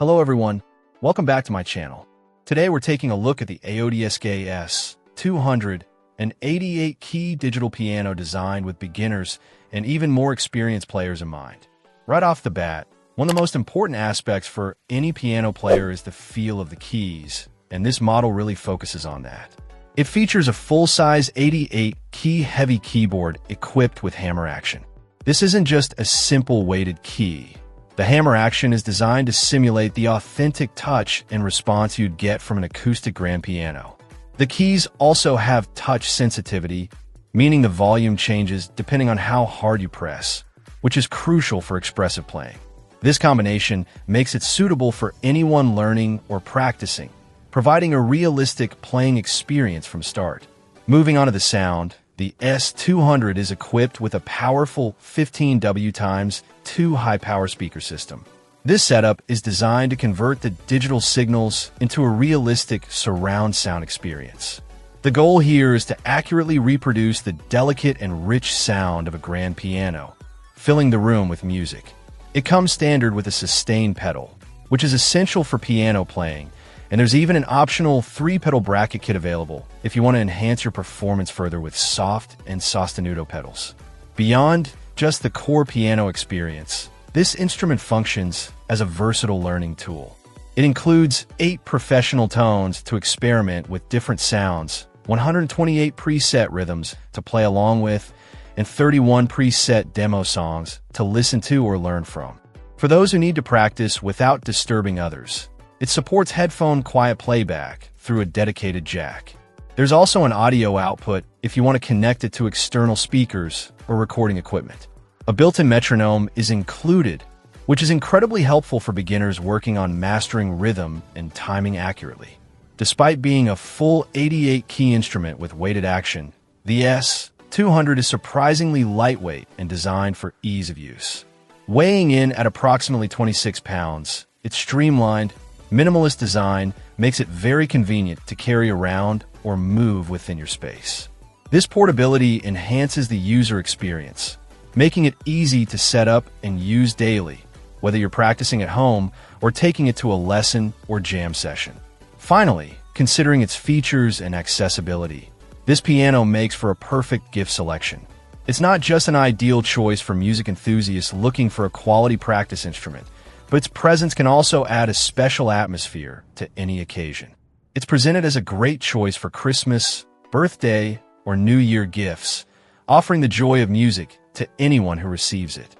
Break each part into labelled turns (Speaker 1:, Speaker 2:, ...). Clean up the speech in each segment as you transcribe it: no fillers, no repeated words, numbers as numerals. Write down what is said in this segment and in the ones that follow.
Speaker 1: Hello everyone, welcome back to my channel. Today we're taking a look at the AODSK S-200, an 88-key digital piano designed with beginners and even more experienced players in mind. Right off the bat, one of the most important aspects for any piano player is the feel of the keys, and this model really focuses on that. It features a full-size 88-key heavy keyboard equipped with hammer action. This isn't just a simple weighted key. The hammer action is designed to simulate the authentic touch and response you'd get from an acoustic grand piano. The keys also have touch sensitivity, meaning the volume changes depending on how hard you press, which is crucial for expressive playing. This combination makes it suitable for anyone learning or practicing, providing a realistic playing experience from start. Moving on to the sound, the S-200 is equipped with a powerful 15W2 high-power speaker system. This setup is designed to convert the digital signals into a realistic surround sound experience. The goal here is to accurately reproduce the delicate and rich sound of a grand piano, filling the room with music. It comes standard with a sustain pedal, which is essential for piano playing, and there's even an optional 3-pedal bracket kit available if you want to enhance your performance further with soft and sostenuto pedals. Beyond just the core piano experience, this instrument functions as a versatile learning tool. It includes 8 professional tones to experiment with different sounds, 128 preset rhythms to play along with, and 31 preset demo songs to listen to or learn from. For those who need to practice without disturbing others, it supports headphone quiet playback through a dedicated jack. There's also an audio output if you want to connect it to external speakers or recording equipment. A built-in metronome is included, which is incredibly helpful for beginners working on mastering rhythm and timing accurately. Despite being a full 88-key instrument with weighted action, the S-200 is surprisingly lightweight and designed for ease of use. Weighing in at approximately 26 pounds, it's streamlined, minimalist design makes it very convenient to carry around or move within your space. This portability enhances the user experience, making it easy to set up and use daily, whether you're practicing at home or taking it to a lesson or jam session. Finally, considering its features and accessibility, this piano makes for a perfect gift selection. It's not just an ideal choice for music enthusiasts looking for a quality practice instrument, but its presence can also add a special atmosphere to any occasion. It's presented as a great choice for Christmas, birthday, or New Year gifts, offering the joy of music to anyone who receives it.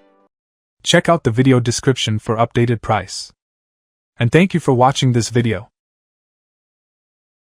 Speaker 2: Check out the video description for updated price. And thank you for watching this video.